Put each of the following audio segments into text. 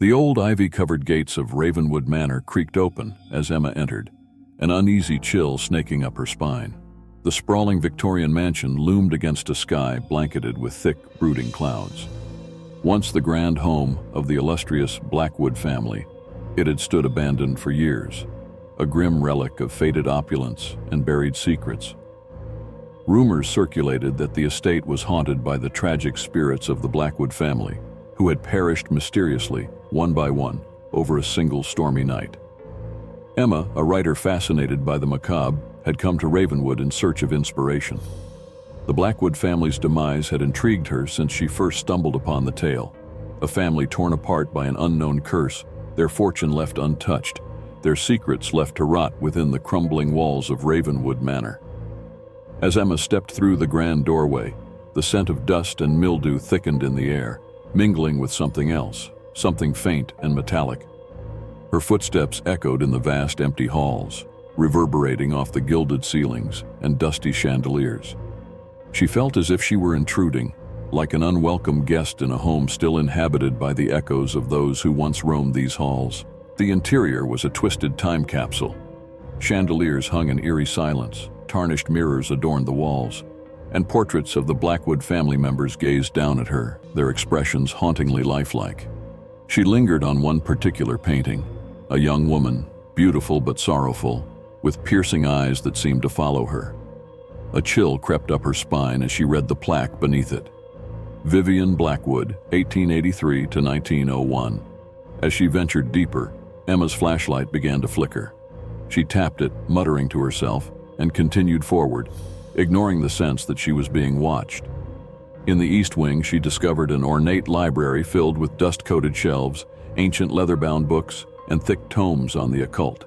The old ivy-covered gates of Ravenwood Manor creaked open as Emma entered, an uneasy chill snaking up her spine. The sprawling Victorian mansion loomed against a sky blanketed with thick, brooding clouds. Once the grand home of the illustrious Blackwood family, it had stood abandoned for years, a grim relic of faded opulence and buried secrets. Rumors circulated that the estate was haunted by the tragic spirits of the Blackwood family, who had perished mysteriously, one by one, over a single stormy night. Emma, a writer fascinated by the macabre, had come to Ravenwood in search of inspiration. The Blackwood family's demise had intrigued her since she first stumbled upon the tale. A family torn apart by an unknown curse, their fortune left untouched, their secrets left to rot within the crumbling walls of Ravenwood Manor. As Emma stepped through the grand doorway, the scent of dust and mildew thickened in the air, mingling with something else, something faint and metallic. Her footsteps echoed in the vast empty halls, reverberating off the gilded ceilings and dusty chandeliers. She felt as if she were intruding, like an unwelcome guest in a home still inhabited by the echoes of those who once roamed these halls. The interior was a twisted time capsule. Chandeliers hung in eerie silence, tarnished mirrors adorned the walls, and portraits of the Blackwood family members gazed down at her, their expressions hauntingly lifelike. She lingered on one particular painting, a young woman, beautiful but sorrowful, with piercing eyes that seemed to follow her. A chill crept up her spine as she read the plaque beneath it. Vivian Blackwood, 1883 to 1901. As she ventured deeper, Emma's flashlight began to flicker. She tapped it, muttering to herself, and continued forward, ignoring the sense that she was being watched. In the east wing, she discovered an ornate library filled with dust-coated shelves, ancient leather-bound books, and thick tomes on the occult.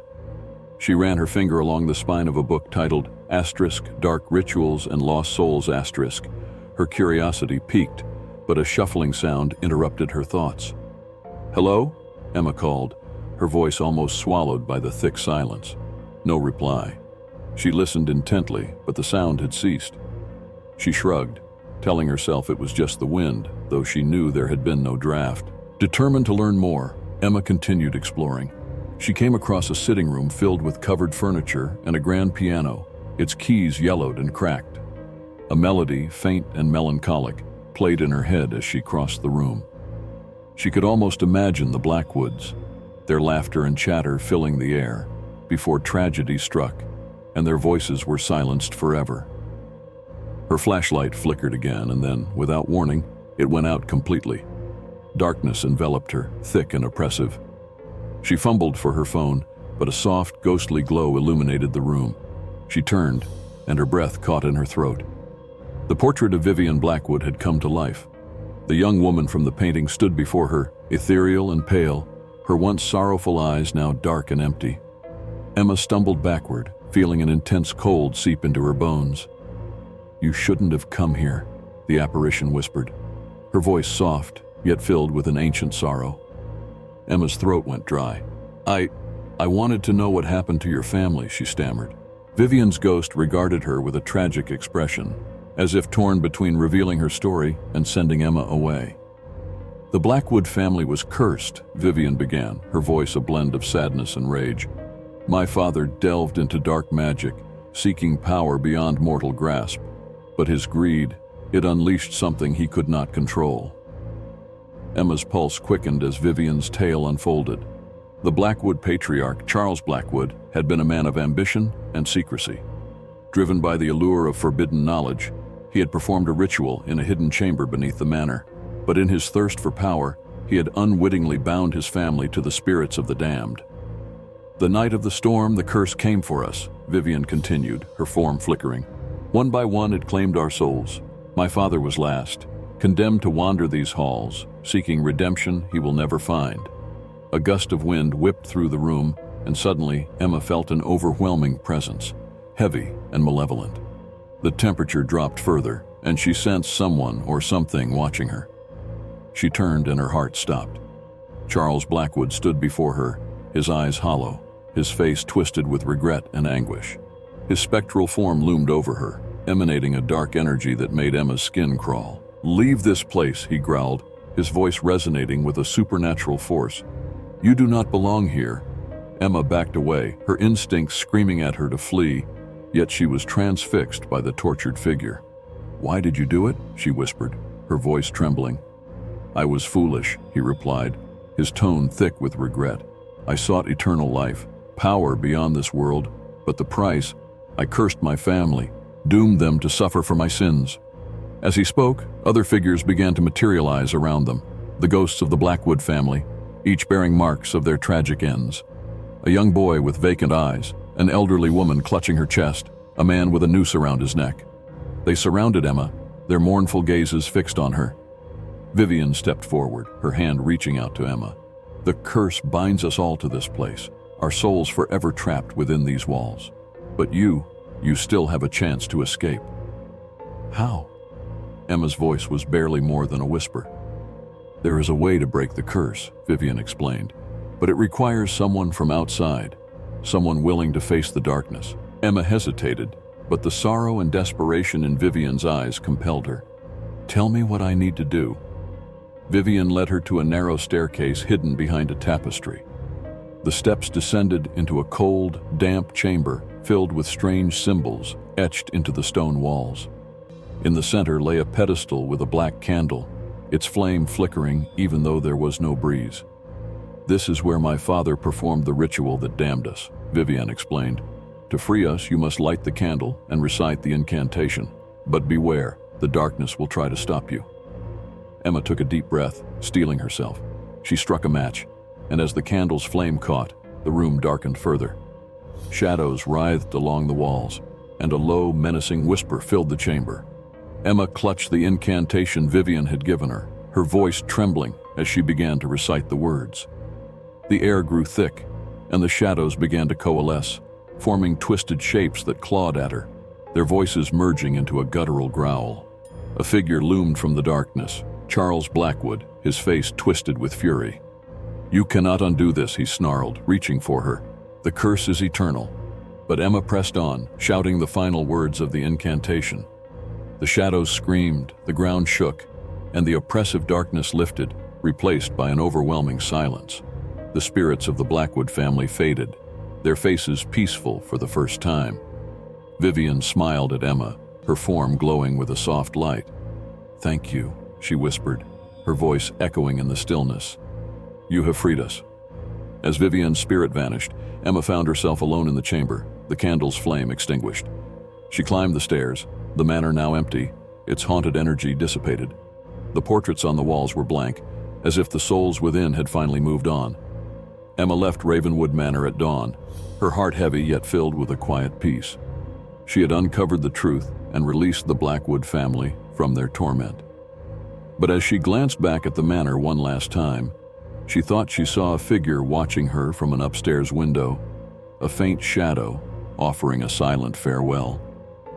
She ran her finger along the spine of a book titled *Dark Rituals and Lost Souls*. Her curiosity piqued, but a shuffling sound interrupted her thoughts. "Hello?" Emma called, her voice almost swallowed by the thick silence. No reply. She listened intently, but the sound had ceased. She shrugged, telling herself it was just the wind, though she knew there had been no draft. Determined to learn more, Emma continued exploring. She came across a sitting room filled with covered furniture and a grand piano, its keys yellowed and cracked. A melody, faint and melancholic, played in her head as she crossed the room. She could almost imagine the Blackwoods, their laughter and chatter filling the air, before tragedy struck, and their voices were silenced forever. Her flashlight flickered again, and then, without warning, it went out completely. Darkness enveloped her, thick and oppressive. She fumbled for her phone, but a soft, ghostly glow illuminated the room. She turned, and her breath caught in her throat. The portrait of Vivian Blackwood had come to life. The young woman from the painting stood before her, ethereal and pale, her once sorrowful eyes now dark and empty. Emma stumbled backward, feeling an intense cold seep into her bones. "You shouldn't have come here," the apparition whispered, her voice soft, yet filled with an ancient sorrow. Emma's throat went dry. I wanted to know what happened to your family," she stammered. Vivian's ghost regarded her with a tragic expression, as if torn between revealing her story and sending Emma away. "The Blackwood family was cursed," Vivian began, her voice a blend of sadness and rage. "My father delved into dark magic, seeking power beyond mortal grasp. But his greed, it unleashed something he could not control." Emma's pulse quickened as Vivian's tale unfolded. The Blackwood patriarch, Charles Blackwood, had been a man of ambition and secrecy. Driven by the allure of forbidden knowledge, he had performed a ritual in a hidden chamber beneath the manor. But in his thirst for power, he had unwittingly bound his family to the spirits of the damned. "The night of the storm, the curse came for us," Vivian continued, her form flickering. "One by one it claimed our souls. My father was last, condemned to wander these halls, seeking redemption he will never find." A gust of wind whipped through the room, and suddenly Emma felt an overwhelming presence, heavy and malevolent. The temperature dropped further, and she sensed someone or something watching her. She turned and her heart stopped. Charles Blackwood stood before her, his eyes hollow, his face twisted with regret and anguish. His spectral form loomed over her, emanating a dark energy that made Emma's skin crawl. "Leave this place," he growled, his voice resonating with a supernatural force. "You do not belong here." Emma backed away, her instincts screaming at her to flee, yet she was transfixed by the tortured figure. "Why did you do it?" she whispered, her voice trembling. "I was foolish," he replied, his tone thick with regret. "I sought eternal life, power beyond this world, but the price, I cursed my family, doomed them to suffer for my sins." As he spoke, other figures began to materialize around them, the ghosts of the Blackwood family, each bearing marks of their tragic ends. A young boy with vacant eyes, an elderly woman clutching her chest, a man with a noose around his neck. They surrounded Emma, their mournful gazes fixed on her. Vivian stepped forward, her hand reaching out to Emma. "The curse binds us all to this place, our souls forever trapped within these walls. But you still have a chance to escape." "How?" Emma's voice was barely more than a whisper. "There is a way to break the curse," Vivian explained, "but it requires someone from outside, someone willing to face the darkness." Emma hesitated, but the sorrow and desperation in Vivian's eyes compelled her. "Tell me what I need to do." Vivian led her to a narrow staircase hidden behind a tapestry. The steps descended into a cold, damp chamber filled with strange symbols etched into the stone walls. In the center lay a pedestal with a black candle, its flame flickering even though there was no breeze. "This is where my father performed the ritual that damned us," Vivian explained. "To free us, you must light the candle and recite the incantation. But beware, the darkness will try to stop you." Emma took a deep breath, steeling herself. She struck a match, and as the candle's flame caught, the room darkened further. Shadows writhed along the walls, and a low, menacing whisper filled the chamber. Emma clutched the incantation Vivian had given her, her voice trembling as she began to recite the words. The air grew thick, and the shadows began to coalesce, forming twisted shapes that clawed at her, their voices merging into a guttural growl. A figure loomed from the darkness, Charles Blackwood, his face twisted with fury. "You cannot undo this," he snarled, reaching for her. "The curse is eternal." But Emma pressed on, shouting the final words of the incantation. The shadows screamed, the ground shook, and the oppressive darkness lifted, replaced by an overwhelming silence. The spirits of the Blackwood family faded, their faces peaceful for the first time. Vivian smiled at Emma, her form glowing with a soft light. "Thank you," she whispered, her voice echoing in the stillness. "You have freed us." As Vivian's spirit vanished, Emma found herself alone in the chamber, the candle's flame extinguished. She climbed the stairs, the manor now empty, its haunted energy dissipated. The portraits on the walls were blank, as if the souls within had finally moved on. Emma left Ravenwood Manor at dawn, her heart heavy yet filled with a quiet peace. She had uncovered the truth and released the Blackwood family from their torment. But as she glanced back at the manor one last time, she thought she saw a figure watching her from an upstairs window, a faint shadow offering a silent farewell.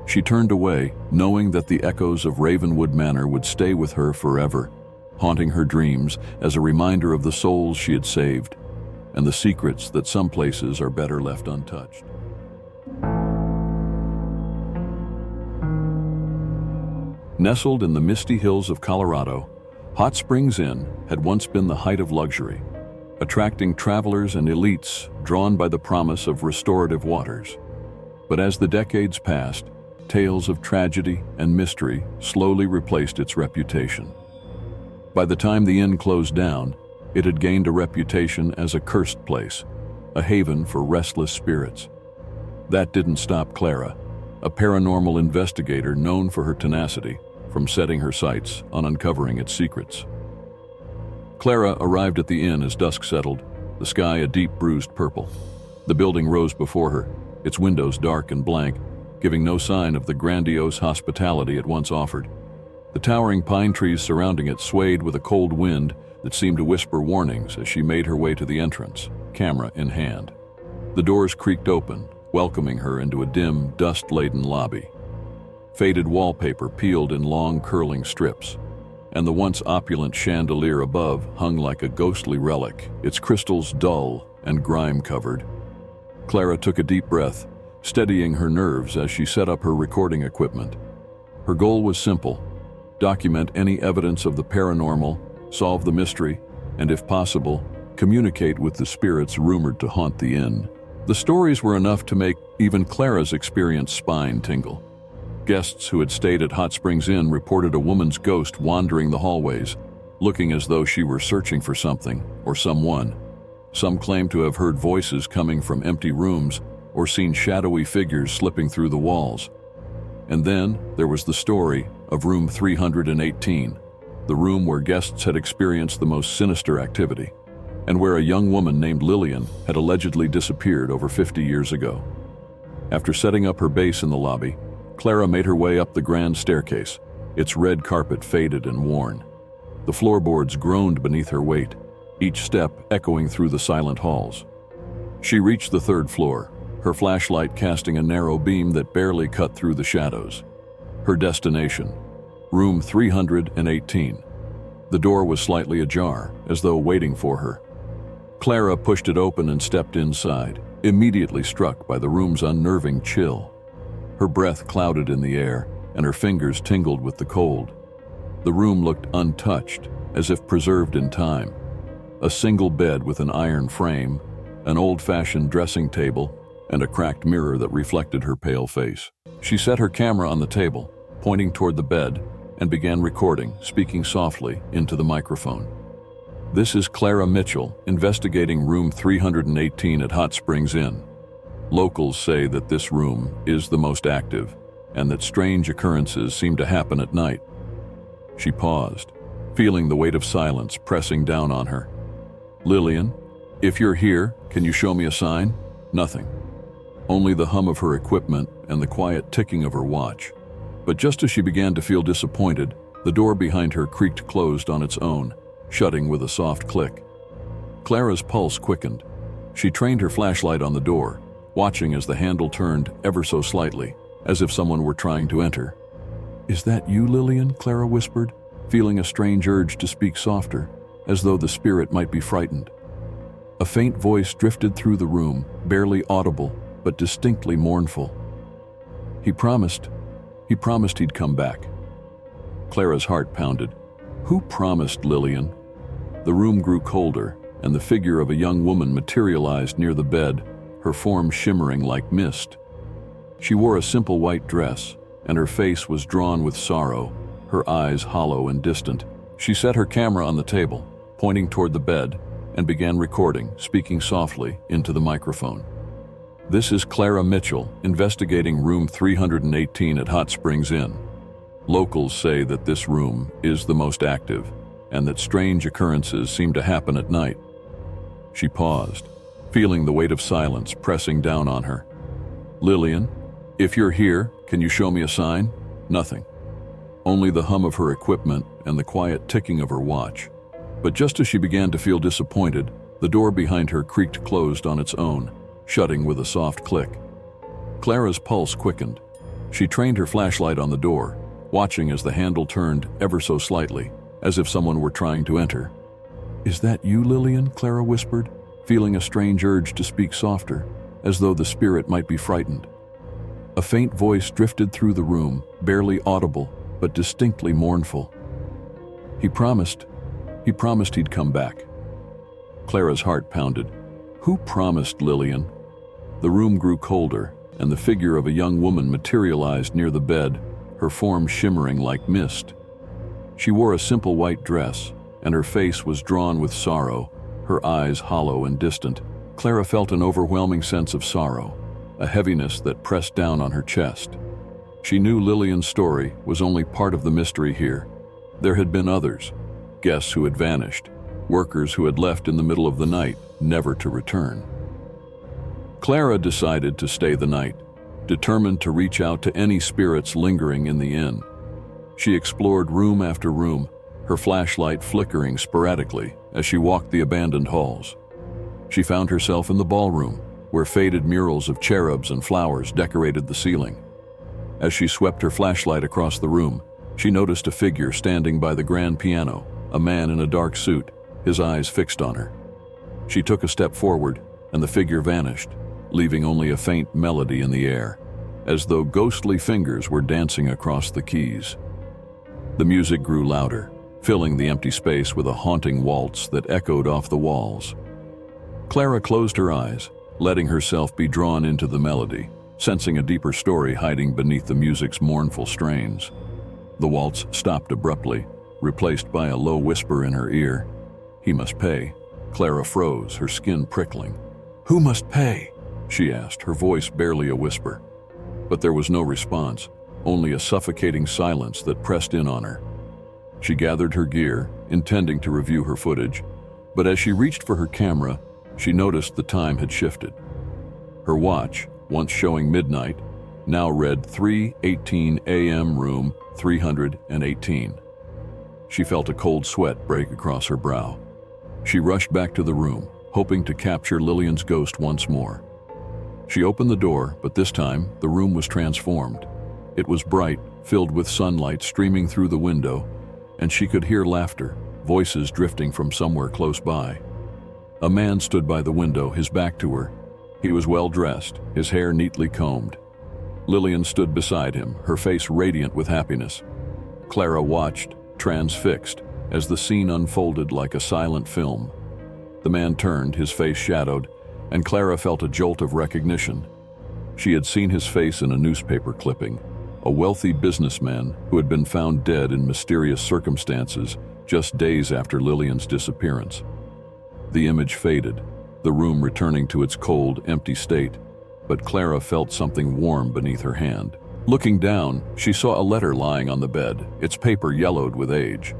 She turned away, knowing that the echoes of Ravenwood Manor would stay with her forever, haunting her dreams as a reminder of the souls she had saved, and the secrets that some places are better left untouched. Nestled in the misty hills of Colorado, Hot Springs Inn had once been the height of luxury, attracting travelers and elites drawn by the promise of restorative waters. But as the decades passed, tales of tragedy and mystery slowly replaced its reputation. By the time the inn closed down, it had gained a reputation as a cursed place, a haven for restless spirits. That didn't stop Clara, a paranormal investigator known for her tenacity, from setting her sights on uncovering its secrets. Clara arrived at the inn as dusk settled, the sky a deep bruised purple. The building rose before her, its windows dark and blank, giving no sign of the grandiose hospitality it once offered. The towering pine trees surrounding it swayed with a cold wind that seemed to whisper warnings as she made her way to the entrance, camera in hand. The doors creaked open, welcoming her into a dim, dust-laden lobby. Faded wallpaper peeled in long, curling strips, and the once opulent chandelier above hung like a ghostly relic, its crystals dull and grime-covered. Clara took a deep breath, steadying her nerves as she set up her recording equipment. Her goal was simple: document any evidence of the paranormal solve the mystery, and if possible, communicate with the spirits rumored to haunt the inn. The stories were enough to make even Clara's experienced spine tingle. Guests who had stayed at Hot Springs Inn reported a woman's ghost wandering the hallways, looking as though she were searching for something or someone. Some claimed to have heard voices coming from empty rooms or seen shadowy figures slipping through the walls. And then there was the story of room 318, the room where guests had experienced the most sinister activity, and where a young woman named Lillian had allegedly disappeared over 50 years ago. After setting up her base in the lobby, Clara made her way up the grand staircase, its red carpet faded and worn. The floorboards groaned beneath her weight, each step echoing through the silent halls. She reached the third floor, her flashlight casting a narrow beam that barely cut through the shadows. Her destination, room 318. The door was slightly ajar, as though waiting for her. Clara pushed it open and stepped inside, immediately struck by the room's unnerving chill. Her breath clouded in the air, and her fingers tingled with the cold. The room looked untouched, as if preserved in time. A single bed with an iron frame, an old-fashioned dressing table, and a cracked mirror that reflected her pale face. She set her camera on the table, pointing toward the bed, and began recording, speaking softly into the microphone. "This is Clara Mitchell, investigating room 318 at Hot Springs Inn. Locals say that this room is the most active, and that strange occurrences seem to happen at night." She paused, feeling the weight of silence pressing down on her. "Lillian, if you're here, can you show me a sign?" Nothing. Only the hum of her equipment and the quiet ticking of her watch. But just as she began to feel disappointed, the door behind her creaked closed on its own, shutting with a soft click. Clara's pulse quickened. She trained her flashlight on the door, watching as the handle turned ever so slightly, as if someone were trying to enter. "Is that you, Lillian?" Clara whispered, feeling a strange urge to speak softer, as though the spirit might be frightened. A faint voice drifted through the room, barely audible, but distinctly mournful. He promised he'd come back." Clara's heart pounded. Who promised, Lillian? The room grew colder, and the figure of a young woman materialized near the bed, her form shimmering like mist. She wore a simple white dress, and her face was drawn with sorrow, her eyes hollow and distant. She set her camera on the table, pointing toward the bed, and began recording, speaking softly into the microphone. "This is Clara Mitchell, investigating room 318 at Hot Springs Inn. Locals say that this room is the most active, and that strange occurrences seem to happen at night." She paused, feeling the weight of silence pressing down on her. "Lillian, if you're here, can you show me a sign?" Nothing. Only the hum of her equipment and the quiet ticking of her watch. But just as she began to feel disappointed, the door behind her creaked closed on its own, shutting with a soft click. Clara's pulse quickened. She trained her flashlight on the door, watching as the handle turned ever so slightly, as if someone were trying to enter. "Is that you, Lillian?" Clara whispered, feeling a strange urge to speak softer, as though the spirit might be frightened. A faint voice drifted through the room, barely audible, but distinctly mournful. He promised he'd come back." Clara's heart pounded. Who promised, Lillian? The room grew colder, and the figure of a young woman materialized near the bed, her form shimmering like mist. She wore a simple white dress, and her face was drawn with sorrow, her eyes hollow and distant. Clara felt an overwhelming sense of sorrow, a heaviness that pressed down on her chest. She knew Lillian's story was only part of the mystery here. There had been others, guests who had vanished, workers who had left in the middle of the night, never to return. Clara decided to stay the night, determined to reach out to any spirits lingering in the inn. She explored room after room, her flashlight flickering sporadically as she walked the abandoned halls. She found herself in the ballroom, where faded murals of cherubs and flowers decorated the ceiling. As she swept her flashlight across the room, she noticed a figure standing by the grand piano, a man in a dark suit, his eyes fixed on her. She took a step forward, and the figure vanished, leaving only a faint melody in the air, as though ghostly fingers were dancing across the keys. The music grew louder, filling the empty space with a haunting waltz that echoed off the walls. Clara closed her eyes, letting herself be drawn into the melody, sensing a deeper story hiding beneath the music's mournful strains. The waltz stopped abruptly, replaced by a low whisper in her ear. "He must pay." Clara froze, her skin prickling. "Who must pay?" she asked, her voice barely a whisper. But there was no response, only a suffocating silence that pressed in on her. She gathered her gear, intending to review her footage, but as she reached for her camera, she noticed the time had shifted. Her watch, once showing midnight, now read 3:18 a.m. room 318. She felt a cold sweat break across her brow. She rushed back to the room, hoping to capture Lillian's ghost once more. She opened the door, but this time the room was transformed. It was bright, filled with sunlight streaming through the window, and she could hear laughter, voices drifting from somewhere close by. A man stood by the window, his back to her. He was well dressed, his hair neatly combed. Lillian stood beside him, her face radiant with happiness. Clara watched, transfixed, as the scene unfolded like a silent film. The man turned, his face shadowed, and Clara felt a jolt of recognition. She had seen his face in a newspaper clipping, a wealthy businessman who had been found dead in mysterious circumstances just days after Lillian's disappearance. The image faded, the room returning to its cold, empty state, but Clara felt something warm beneath her hand. Looking down, she saw a letter lying on the bed, its paper yellowed with age.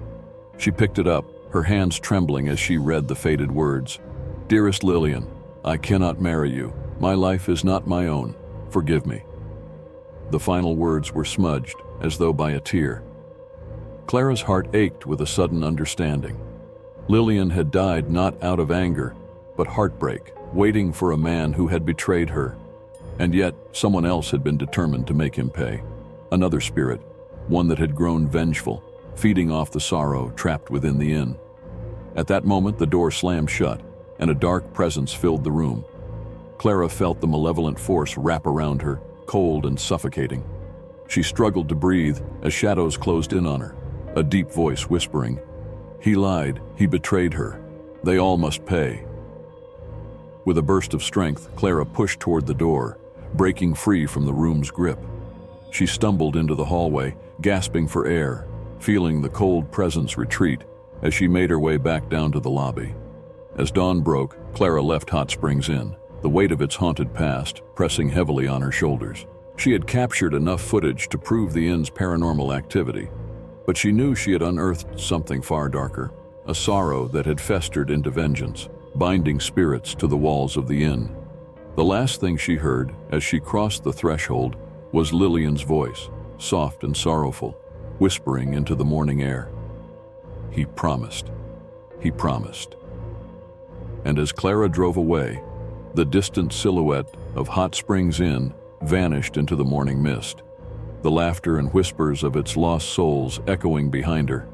She picked it up, her hands trembling as she read the faded words. "Dearest Lillian, I cannot marry you. My life is not my own. Forgive me." The final words were smudged, as though by a tear. Clara's heart ached with a sudden understanding. Lillian had died not out of anger, but heartbreak, waiting for a man who had betrayed her. And yet, someone else had been determined to make him pay. Another spirit, one that had grown vengeful, feeding off the sorrow trapped within the inn. At that moment, the door slammed shut, and a dark presence filled the room. Clara felt the malevolent force wrap around her, cold and suffocating. She struggled to breathe as shadows closed in on her, a deep voice whispering, "He lied, he betrayed her. They all must pay." With a burst of strength, Clara pushed toward the door, breaking free from the room's grip. She stumbled into the hallway, gasping for air, feeling the cold presence retreat as she made her way back down to the lobby. As dawn broke, Clara left Hot Springs Inn, the weight of its haunted past pressing heavily on her shoulders. She had captured enough footage to prove the inn's paranormal activity, but she knew she had unearthed something far darker, a sorrow that had festered into vengeance, binding spirits to the walls of the inn. The last thing she heard as she crossed the threshold was Lillian's voice, soft and sorrowful, whispering into the morning air. "He promised. He promised." And as Clara drove away, the distant silhouette of Hot Springs Inn vanished into the morning mist, the laughter and whispers of its lost souls echoing behind her.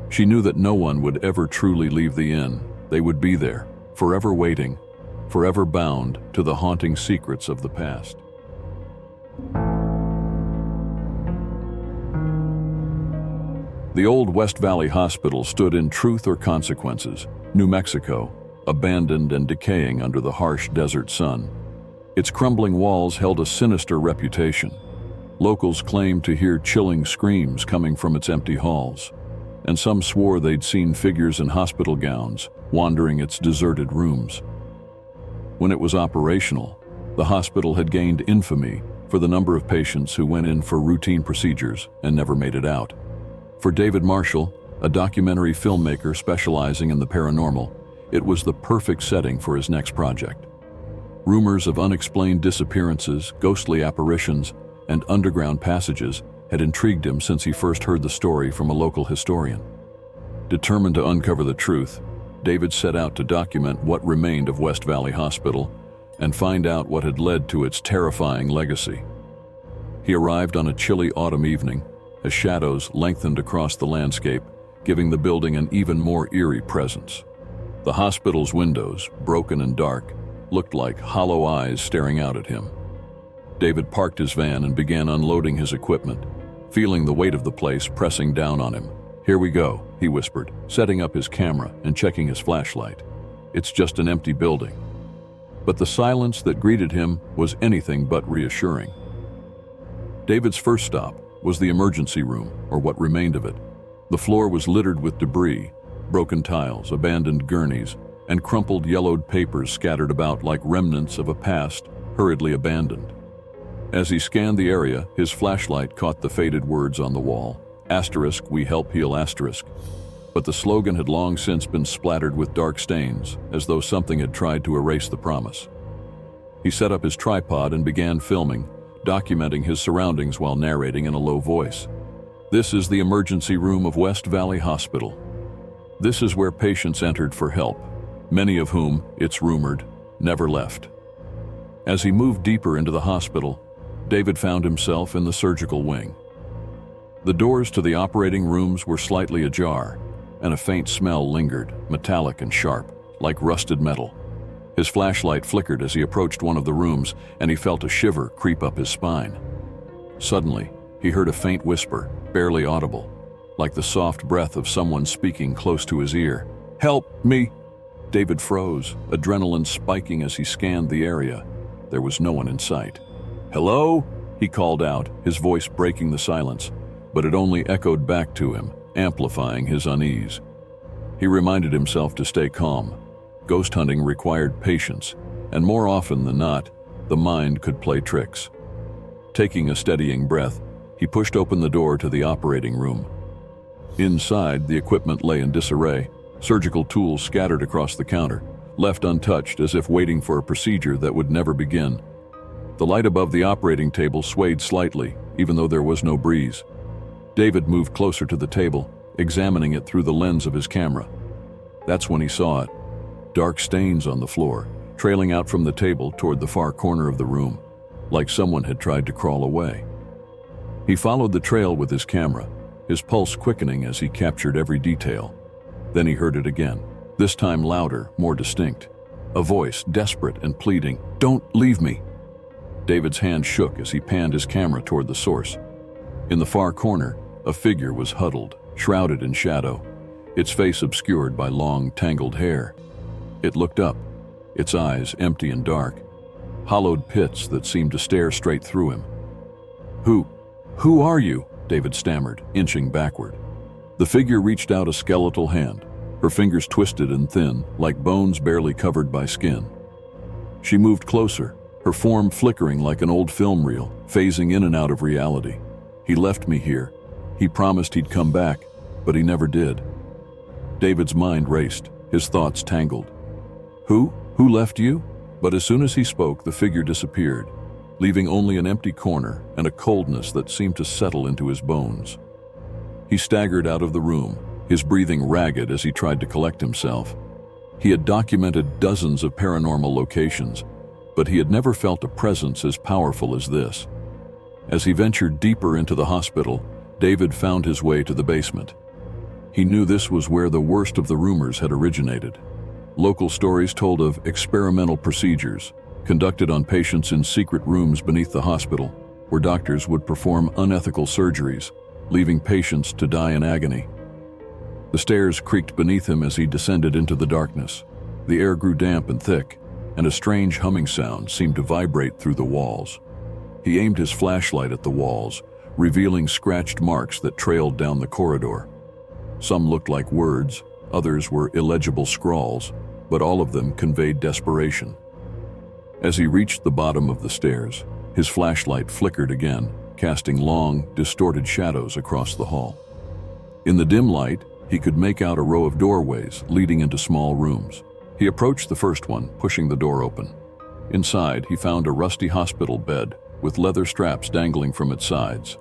She knew that no one would ever truly leave the inn. They would be there, forever waiting, forever bound to the haunting secrets of the past. The old West Valley Hospital stood in Truth or Consequences, New Mexico, abandoned and decaying under the harsh desert sun. Its crumbling walls held a sinister reputation. Locals claimed to hear chilling screams coming from its empty halls, and some swore they'd seen figures in hospital gowns wandering its deserted rooms. When it was operational, the hospital had gained infamy for the number of patients who went in for routine procedures and never made it out. For David Marshall, a documentary filmmaker specializing in the paranormal, it was the perfect setting for his next project. Rumors of unexplained disappearances, ghostly apparitions, and underground passages had intrigued him since he first heard the story from a local historian. Determined to uncover the truth, David set out to document what remained of West Valley Hospital and find out what had led to its terrifying legacy. He arrived on a chilly autumn evening, as shadows lengthened across the landscape, giving the building an even more eerie presence. The hospital's windows, broken and dark, looked like hollow eyes staring out at him. David parked his van and began unloading his equipment, feeling the weight of the place pressing down on him, "Here we go," he whispered, setting up his camera and checking his flashlight. "It's just an empty building." But the silence that greeted him was anything but reassuring. David's first stop was the emergency room, or what remained of it. The floor was littered with debris, broken tiles, abandoned gurneys, and crumpled yellowed papers scattered about like remnants of a past hurriedly abandoned. As he scanned the area, his flashlight caught the faded words on the wall. Asterisk, we help heal asterisk. But the slogan had long since been splattered with dark stains, as though something had tried to erase the promise. He set up his tripod and began filming, documenting his surroundings while narrating in a low voice. "This is the emergency room of West Valley Hospital. This is where patients entered for help, many of whom, it's rumored, never left." As he moved deeper into the hospital, David found himself in the surgical wing. The doors to the operating rooms were slightly ajar, and a faint smell lingered, metallic and sharp, like rusted metal. His flashlight flickered as he approached one of the rooms, and he felt a shiver creep up his spine. Suddenly, he heard a faint whisper, barely audible, like the soft breath of someone speaking close to his ear. "Help me!" David froze, adrenaline spiking as he scanned the area. There was no one in sight. "Hello?" he called out, his voice breaking the silence, but it only echoed back to him, amplifying his unease. He reminded himself to stay calm. Ghost hunting required patience, and more often than not, the mind could play tricks. Taking a steadying breath, he pushed open the door to the operating room. Inside, the equipment lay in disarray, surgical tools scattered across the counter, left untouched as if waiting for a procedure that would never begin. The light above the operating table swayed slightly, even though there was no breeze. David moved closer to the table, examining it through the lens of his camera. That's when he saw it. Dark stains on the floor, trailing out from the table toward the far corner of the room, like someone had tried to crawl away. He followed the trail with his camera, his pulse quickening as he captured every detail. Then he heard it again, this time louder, more distinct. A voice, desperate and pleading, "Don't leave me!" David's hand shook as he panned his camera toward the source. In the far corner, a figure was huddled, shrouded in shadow, its face obscured by long, tangled hair. It looked up, its eyes empty and dark, hollowed pits that seemed to stare straight through him. Who are you?" David stammered, inching backward. The figure reached out a skeletal hand, her fingers twisted and thin, like bones barely covered by skin. She moved closer, her form flickering like an old film reel, phasing in and out of reality. "He left me here. He promised he'd come back, but he never did." David's mind raced, his thoughts tangled. Who left you?" But as soon as he spoke, the figure disappeared, leaving only an empty corner and a coldness that seemed to settle into his bones. He staggered out of the room, his breathing ragged as he tried to collect himself. He had documented dozens of paranormal locations, but he had never felt a presence as powerful as this. As he ventured deeper into the hospital, David found his way to the basement. He knew this was where the worst of the rumors had originated. Local stories told of experimental procedures conducted on patients in secret rooms beneath the hospital, where doctors would perform unethical surgeries, leaving patients to die in agony. The stairs creaked beneath him as he descended into the darkness. The air grew damp and thick, and a strange humming sound seemed to vibrate through the walls. He aimed his flashlight at the walls, revealing scratched marks that trailed down the corridor. Some looked like words, others were illegible scrawls, but all of them conveyed desperation. As he reached the bottom of the stairs, his flashlight flickered again, casting long, distorted shadows across the hall. In the dim light, he could make out a row of doorways leading into small rooms. He approached the first one, pushing the door open. Inside, he found a rusty hospital bed with leather straps dangling from its sides.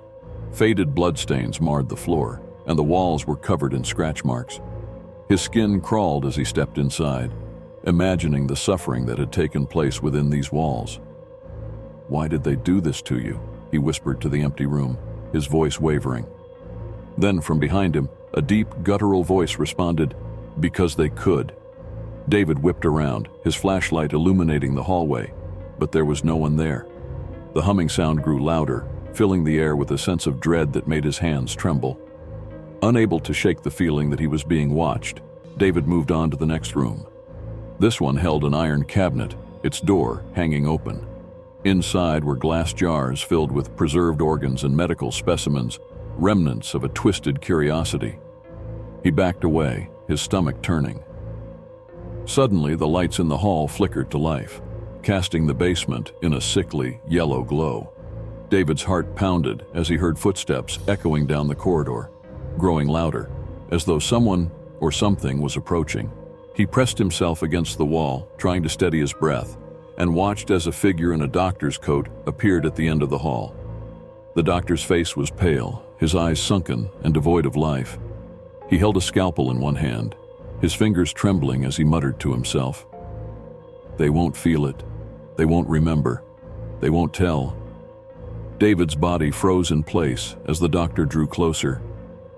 Faded bloodstains marred the floor, and the walls were covered in scratch marks. His skin crawled as he stepped inside, imagining the suffering that had taken place within these walls. "Why did they do this to you?" he whispered to the empty room, his voice wavering. Then from behind him, a deep, guttural voice responded, "Because they could." David whipped around, his flashlight illuminating the hallway, but there was no one there. The humming sound grew louder, filling the air with a sense of dread that made his hands tremble. Unable to shake the feeling that he was being watched, David moved on to the next room. This one held an iron cabinet, its door hanging open. Inside were glass jars filled with preserved organs and medical specimens, remnants of a twisted curiosity. He backed away, his stomach turning. Suddenly, the lights in the hall flickered to life, casting the basement in a sickly, yellow glow. David's heart pounded as he heard footsteps echoing down the corridor, growing louder, as though someone or something was approaching. He pressed himself against the wall, trying to steady his breath, and watched as a figure in a doctor's coat appeared at the end of the hall. The doctor's face was pale, his eyes sunken and devoid of life. He held a scalpel in one hand, his fingers trembling as he muttered to himself. "They won't feel it. They won't remember. They won't tell." David's body froze in place as the doctor drew closer,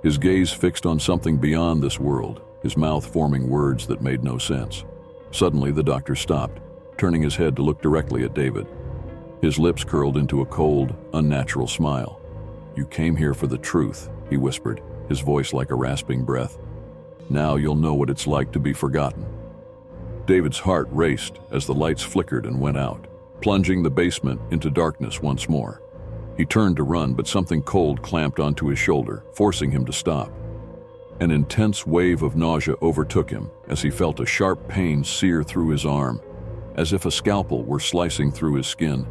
his gaze fixed on something beyond this world, his mouth forming words that made no sense. Suddenly, the doctor stopped, turning his head to look directly at David. His lips curled into a cold, unnatural smile. "You came here for the truth," he whispered, his voice like a rasping breath. "Now you'll know what it's like to be forgotten." David's heart raced as the lights flickered and went out, plunging the basement into darkness once more. He turned to run, but something cold clamped onto his shoulder, forcing him to stop. An intense wave of nausea overtook him as he felt a sharp pain sear through his arm, as if a scalpel were slicing through his skin.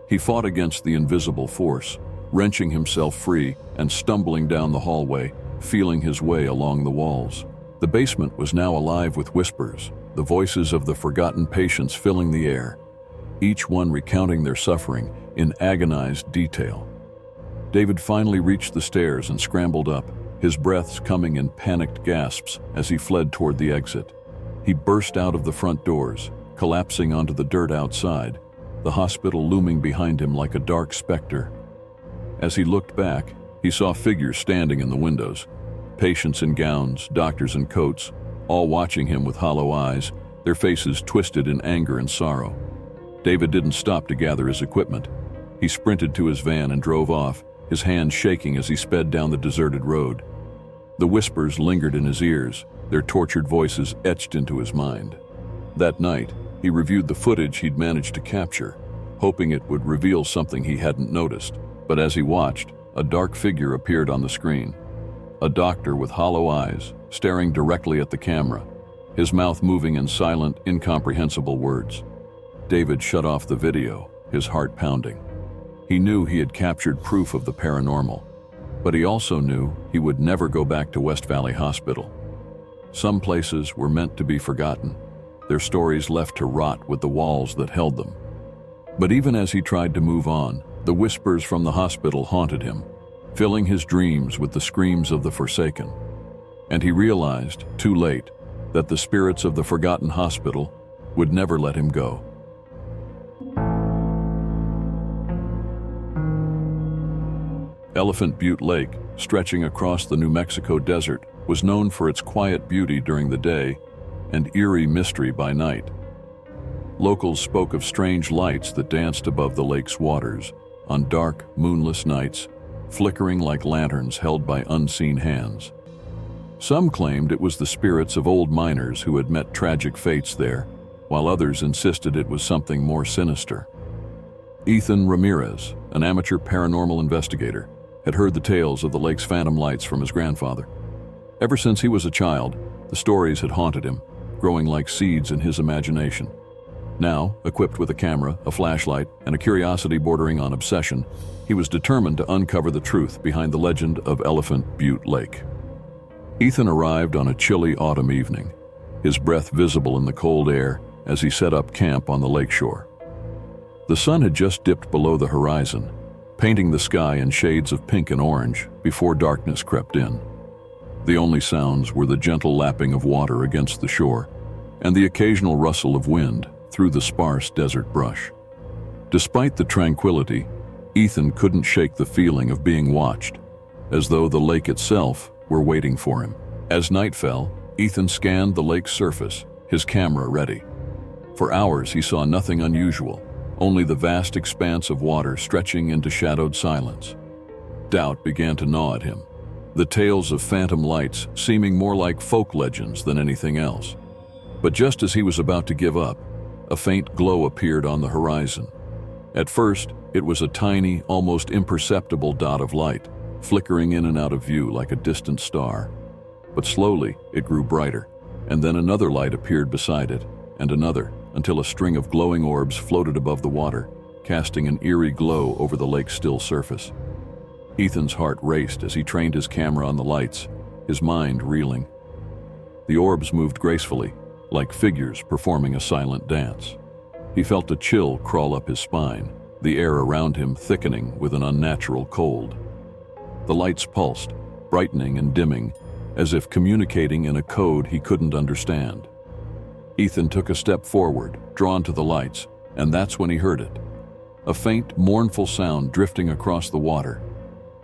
He fought against the invisible force, wrenching himself free and stumbling down the hallway, feeling his way along the walls. The basement was now alive with whispers, the voices of the forgotten patients filling the air, each one recounting their suffering in agonized detail. David finally reached the stairs and scrambled up, his breaths coming in panicked gasps as he fled toward the exit. He burst out of the front doors, collapsing onto the dirt outside, the hospital looming behind him like a dark specter. As he looked back, he saw figures standing in the windows, patients in gowns, doctors in coats, all watching him with hollow eyes, their faces twisted in anger and sorrow. David didn't stop to gather his equipment. He sprinted to his van and drove off, his hands shaking as he sped down the deserted road. The whispers lingered in his ears, their tortured voices etched into his mind. That night, he reviewed the footage he'd managed to capture, hoping it would reveal something he hadn't noticed. But as he watched, a dark figure appeared on the screen. A doctor with hollow eyes, staring directly at the camera, his mouth moving in silent, incomprehensible words. David shut off the video, his heart pounding. He knew he had captured proof of the paranormal, but he also knew he would never go back to West Valley Hospital. Some places were meant to be forgotten, their stories left to rot with the walls that held them. But even as he tried to move on, the whispers from the hospital haunted him, filling his dreams with the screams of the forsaken. And he realized, too late, that the spirits of the forgotten hospital would never let him go. Elephant Butte Lake, stretching across the New Mexico desert, was known for its quiet beauty during the day and eerie mystery by night. Locals spoke of strange lights that danced above the lake's waters on dark, moonless nights, flickering like lanterns held by unseen hands. Some claimed it was the spirits of old miners who had met tragic fates there, while others insisted it was something more sinister. Ethan Ramirez, an amateur paranormal investigator, had heard the tales of the lake's phantom lights from his grandfather. Ever since he was a child, the stories had haunted him, growing like seeds in his imagination. Now, equipped with a camera, a flashlight, and a curiosity bordering on obsession, he was determined to uncover the truth behind the legend of Elephant Butte Lake. Ethan arrived on a chilly autumn evening, his breath visible in the cold air as he set up camp on the lakeshore. The sun had just dipped below the horizon, painting the sky in shades of pink and orange before darkness crept in. The only sounds were the gentle lapping of water against the shore and the occasional rustle of wind through the sparse desert brush. Despite the tranquility, Ethan couldn't shake the feeling of being watched, as though the lake itself were waiting for him. As night fell, Ethan scanned the lake's surface, his camera ready. For hours he saw nothing unusual, only the vast expanse of water stretching into shadowed silence. Doubt began to gnaw at him. the tales of phantom lights seeming more like folk legends than anything else. But just as he was about to give up, a faint glow appeared on the horizon. At first, it was a tiny, almost imperceptible dot of light, flickering in and out of view like a distant star. But slowly, it grew brighter, and then another light appeared beside it, and another, until a string of glowing orbs floated above the water, casting an eerie glow over the lake's still surface. Ethan's heart raced as he trained his camera on the lights, his mind reeling. The orbs moved gracefully, like figures performing a silent dance. He felt a chill crawl up his spine, the air around him thickening with an unnatural cold. The lights pulsed, brightening and dimming, as if communicating in a code he couldn't understand. Ethan took a step forward, drawn to the lights, and that's when he heard it. A faint, mournful sound drifting across the water.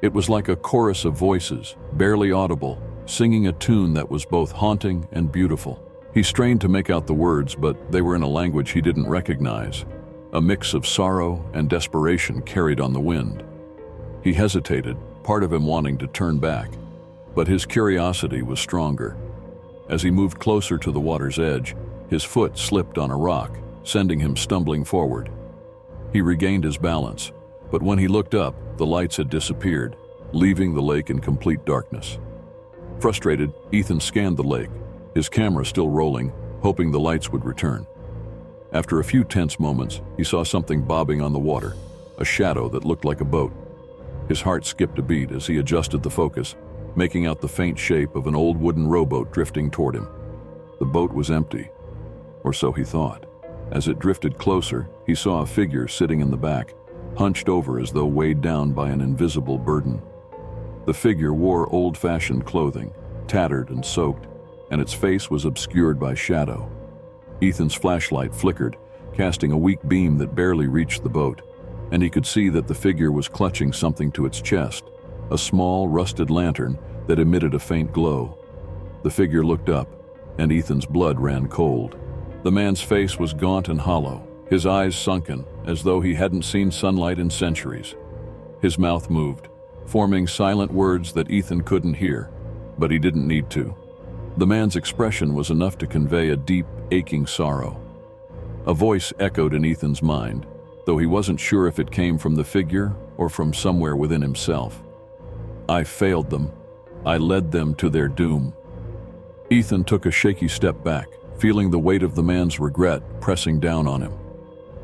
It was like a chorus of voices, barely audible, singing a tune that was both haunting and beautiful. He strained to make out the words, but they were in a language he didn't recognize. A mix of sorrow and desperation carried on the wind. He hesitated, part of him wanting to turn back, but his curiosity was stronger. As he moved closer to the water's edge, his foot slipped on a rock, sending him stumbling forward. He regained his balance, but when he looked up, the lights had disappeared, leaving the lake in complete darkness. Frustrated, Ethan scanned the lake, his camera still rolling, hoping the lights would return. After a few tense moments, he saw something bobbing on the water, a shadow that looked like a boat. His heart skipped a beat as he adjusted the focus, making out the faint shape of an old wooden rowboat drifting toward him. The boat was empty, or so he thought. As it drifted closer, he saw a figure sitting in the back, hunched over as though weighed down by an invisible burden. The figure wore old-fashioned clothing, tattered and soaked, and its face was obscured by shadow. Ethan's flashlight flickered, casting a weak beam that barely reached the boat, and he could see that the figure was clutching something to its chest, a small, rusted lantern that emitted a faint glow. The figure looked up, and Ethan's blood ran cold. The man's face was gaunt and hollow, his eyes sunken, as though he hadn't seen sunlight in centuries. His mouth moved, forming silent words that Ethan couldn't hear, but he didn't need to. The man's expression was enough to convey a deep, aching sorrow. A voice echoed in Ethan's mind, though he wasn't sure if it came from the figure or from somewhere within himself. "I failed them. I led them to their doom." Ethan took a shaky step back, feeling the weight of the man's regret pressing down on him.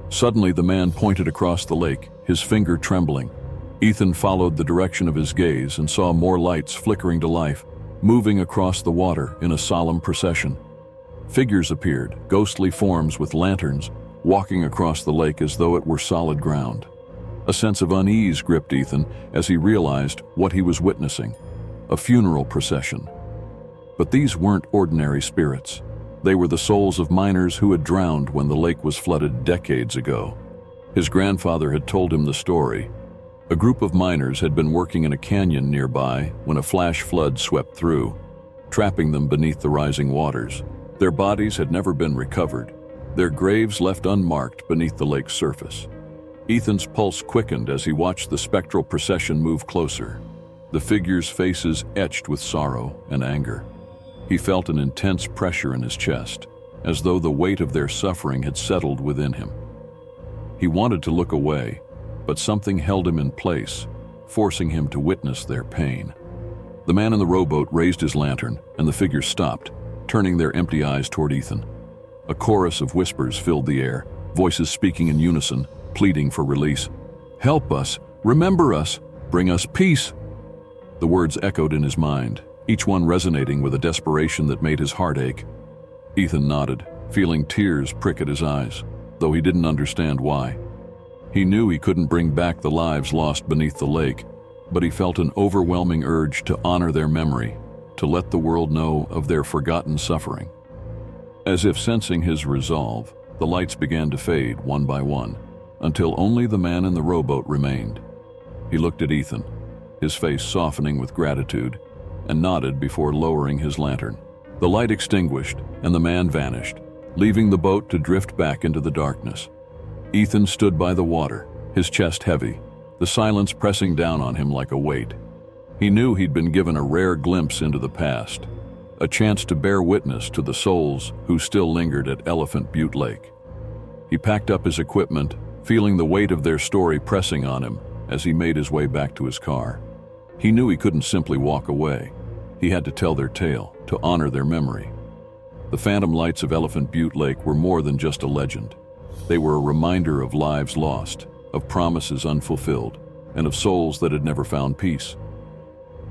Suddenly, the man pointed across the lake, his finger trembling. Ethan followed the direction of his gaze and saw more lights flickering to life, moving across the water in a solemn procession. Figures appeared, ghostly forms with lanterns, walking across the lake as though it were solid ground. A sense of unease gripped Ethan as he realized what he was witnessing: a funeral procession. But these weren't ordinary spirits. They were the souls of miners who had drowned when the lake was flooded decades ago. His grandfather had told him the story. A group of miners had been working in a canyon nearby when a flash flood swept through, trapping them beneath the rising waters. Their bodies had never been recovered, their graves left unmarked beneath the lake's surface. Ethan's pulse quickened as he watched the spectral procession move closer, the figures' faces etched with sorrow and anger. He felt an intense pressure in his chest, as though the weight of their suffering had settled within him. He wanted to look away, but something held him in place, forcing him to witness their pain. The man in the rowboat raised his lantern, and the figures stopped, turning their empty eyes toward Ethan. A chorus of whispers filled the air, voices speaking in unison, pleading for release. "Help us! Remember us! Bring us peace!" The words echoed in his mind, each one resonating with a desperation that made his heart ache. Ethan nodded, feeling tears prick at his eyes, though he didn't understand why. He knew he couldn't bring back the lives lost beneath the lake, but he felt an overwhelming urge to honor their memory, to let the world know of their forgotten suffering. As if sensing his resolve, the lights began to fade one by one, until only the man in the rowboat remained. He looked at Ethan, his face softening with gratitude, and nodded before lowering his lantern. The light extinguished, and the man vanished, leaving the boat to drift back into the darkness. Ethan stood by the water, his chest heavy, the silence pressing down on him like a weight. He knew he'd been given a rare glimpse into the past, a chance to bear witness to the souls who still lingered at Elephant Butte Lake. He packed up his equipment, feeling the weight of their story pressing on him as he made his way back to his car. He knew he couldn't simply walk away. He had to tell their tale, to honor their memory. The phantom lights of Elephant Butte Lake were more than just a legend. They were a reminder of lives lost, of promises unfulfilled, and of souls that had never found peace.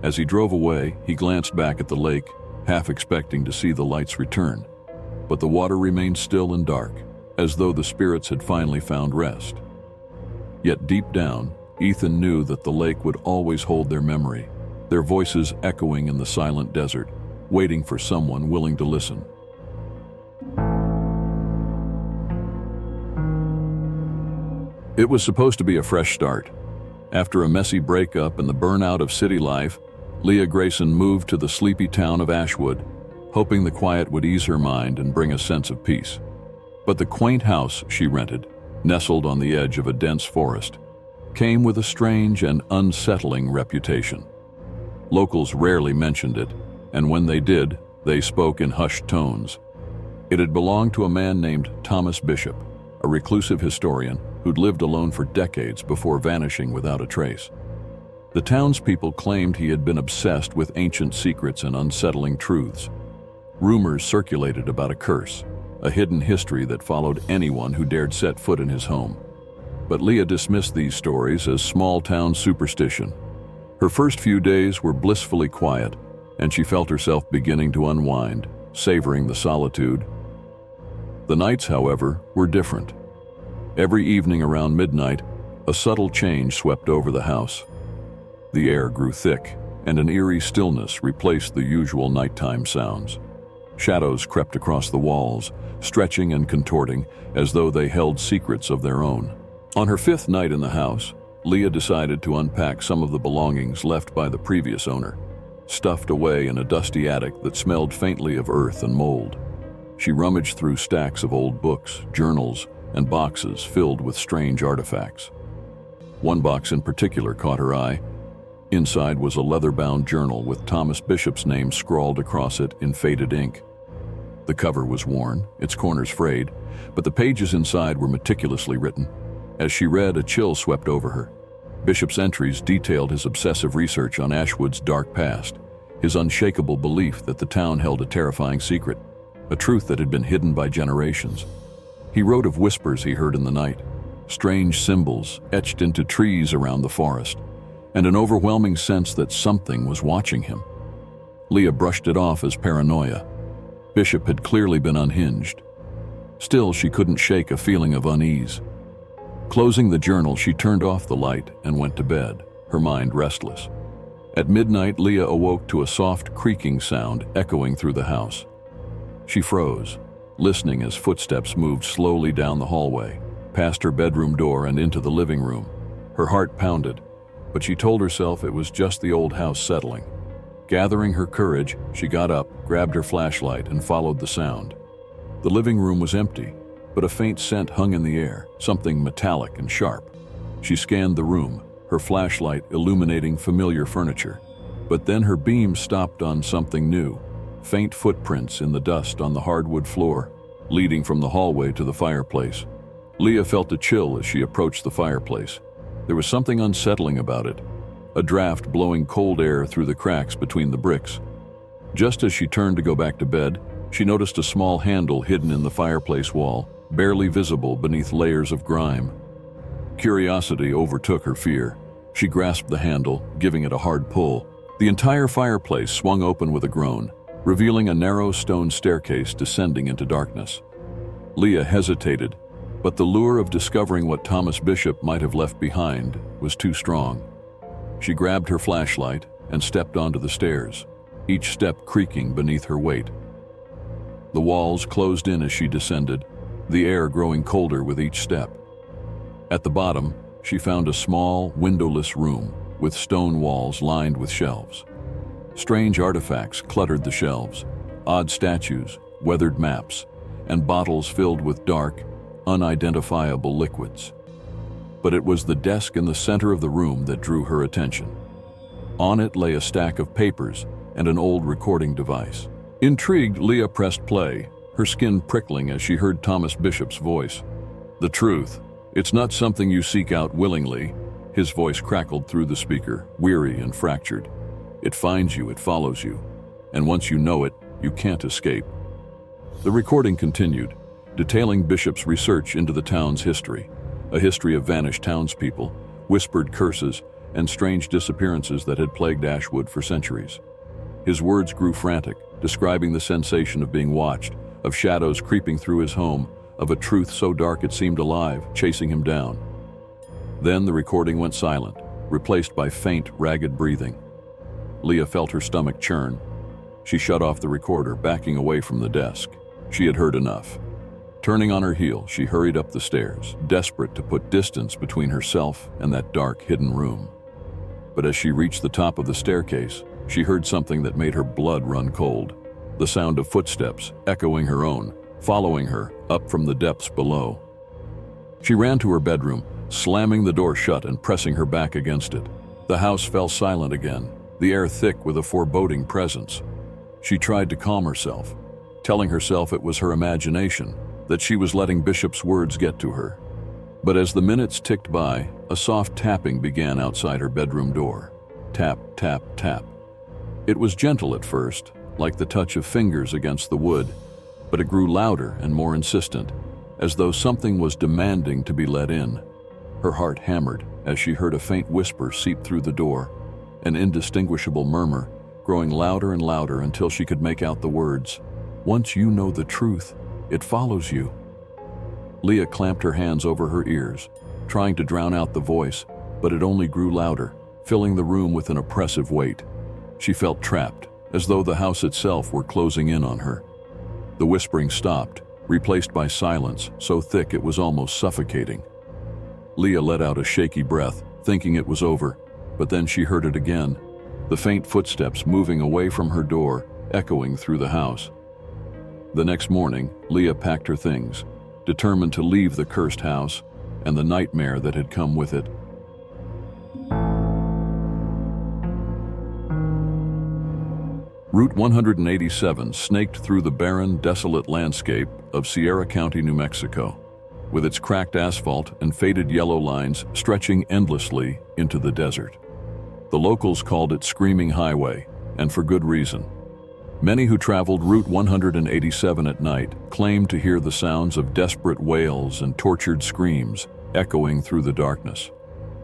As he drove away, he glanced back at the lake, half expecting to see the lights return. But the water remained still and dark, as though the spirits had finally found rest. Yet deep down, Ethan knew that the lake would always hold their memory, their voices echoing in the silent desert, waiting for someone willing to listen. It was supposed to be a fresh start. After a messy breakup and the burnout of city life, Leah Grayson moved to the sleepy town of Ashwood, hoping the quiet would ease her mind and bring a sense of peace. But the quaint house she rented, nestled on the edge of a dense forest, came with a strange and unsettling reputation. Locals rarely mentioned it, and when they did, they spoke in hushed tones. It had belonged to a man named Thomas Bishop, a reclusive historian who'd lived alone for decades before vanishing without a trace. The townspeople claimed he had been obsessed with ancient secrets and unsettling truths. Rumors circulated about a curse, a hidden history that followed anyone who dared set foot in his home. But Leah dismissed these stories as small-town superstition. Her first few days were blissfully quiet, and she felt herself beginning to unwind, savoring the solitude. The nights, however, were different. Every evening around midnight, a subtle change swept over the house. The air grew thick, and an eerie stillness replaced the usual nighttime sounds. Shadows crept across the walls, stretching and contorting as though they held secrets of their own. On her fifth night in the house, Leah decided to unpack some of the belongings left by the previous owner, stuffed away in a dusty attic that smelled faintly of earth and mold. She rummaged through stacks of old books, journals, and boxes filled with strange artifacts. One box in particular caught her eye. Inside was a leather-bound journal with Thomas Bishop's name scrawled across it in faded ink. The cover was worn, its corners frayed, but the pages inside were meticulously written. As she read, a chill swept over her. Bishop's entries detailed his obsessive research on Ashwood's dark past, his unshakable belief that the town held a terrifying secret, a truth that had been hidden by generations. He wrote of whispers he heard in the night, strange symbols etched into trees around the forest, and an overwhelming sense that something was watching him. Leah brushed it off as paranoia. Bishop had clearly been unhinged. Still, she couldn't shake a feeling of unease. Closing the journal, she turned off the light and went to bed, her mind restless. At midnight, Leah awoke to a soft creaking sound echoing through the house. She froze, listening as footsteps moved slowly down the hallway, past her bedroom door and into the living room. Her heart pounded, but she told herself it was just the old house settling. Gathering her courage, she got up, grabbed her flashlight, and followed the sound. The living room was empty, but a faint scent hung in the air, something metallic and sharp. She scanned the room, her flashlight illuminating familiar furniture. But then her beam stopped on something new, faint footprints in the dust on the hardwood floor, leading from the hallway to the fireplace. Leah felt a chill as she approached the fireplace. There was something unsettling about it, a draft blowing cold air through the cracks between the bricks. Just as she turned to go back to bed, she noticed a small handle hidden in the fireplace wall, barely visible beneath layers of grime. Curiosity overtook her fear. She grasped the handle, giving it a hard pull. The entire fireplace swung open with a groan, revealing a narrow stone staircase descending into darkness. Leah hesitated, but the lure of discovering what Thomas Bishop might have left behind was too strong. She grabbed her flashlight and stepped onto the stairs, each step creaking beneath her weight. The walls closed in as she descended, the air growing colder with each step. At the bottom, she found a small, windowless room with stone walls lined with shelves. Strange artifacts cluttered the shelves, odd statues, weathered maps, and bottles filled with dark, unidentifiable liquids. But it was the desk in the center of the room that drew her attention. On it lay a stack of papers and an old recording device. Intrigued, Leah pressed play, her skin prickling as she heard Thomas Bishop's voice. "The truth. It's not something you seek out willingly." His voice crackled through the speaker, weary and fractured. "It finds you, it follows you. And once you know it, you can't escape." The recording continued, detailing Bishop's research into the town's history, a history of vanished townspeople, whispered curses, and strange disappearances that had plagued Ashwood for centuries. His words grew frantic, describing the sensation of being watched, of shadows creeping through his home, of a truth so dark it seemed alive, chasing him down. Then the recording went silent, replaced by faint, ragged breathing. Leah felt her stomach churn. She shut off the recorder, backing away from the desk. She had heard enough. Turning on her heel, she hurried up the stairs, desperate to put distance between herself and that dark, hidden room. But as she reached the top of the staircase, she heard something that made her blood run cold. The sound of footsteps, echoing her own, following her up from the depths below. She ran to her bedroom, slamming the door shut and pressing her back against it. The house fell silent again, the air thick with a foreboding presence. She tried to calm herself, telling herself it was her imagination, that she was letting Bishop's words get to her. But as the minutes ticked by, a soft tapping began outside her bedroom door. Tap, tap, tap. It was gentle at first, like the touch of fingers against the wood, but it grew louder and more insistent, as though something was demanding to be let in. Her heart hammered as she heard a faint whisper seep through the door, an indistinguishable murmur, growing louder and louder until she could make out the words, "Once you know the truth, it follows you." Leah clamped her hands over her ears, trying to drown out the voice, but it only grew louder, filling the room with an oppressive weight. She felt trapped, as though the house itself were closing in on her. The whispering stopped, replaced by silence so thick it was almost suffocating. Leah let out a shaky breath, thinking it was over, but then she heard it again, the faint footsteps moving away from her door, echoing through the house. The next morning, Leah packed her things, determined to leave the cursed house and the nightmare that had come with it. Route 187 snaked through the barren, desolate landscape of Sierra County, New Mexico, with its cracked asphalt and faded yellow lines stretching endlessly into the desert. The locals called it Screaming Highway, and for good reason. Many who traveled Route 187 at night claimed to hear the sounds of desperate wails and tortured screams echoing through the darkness.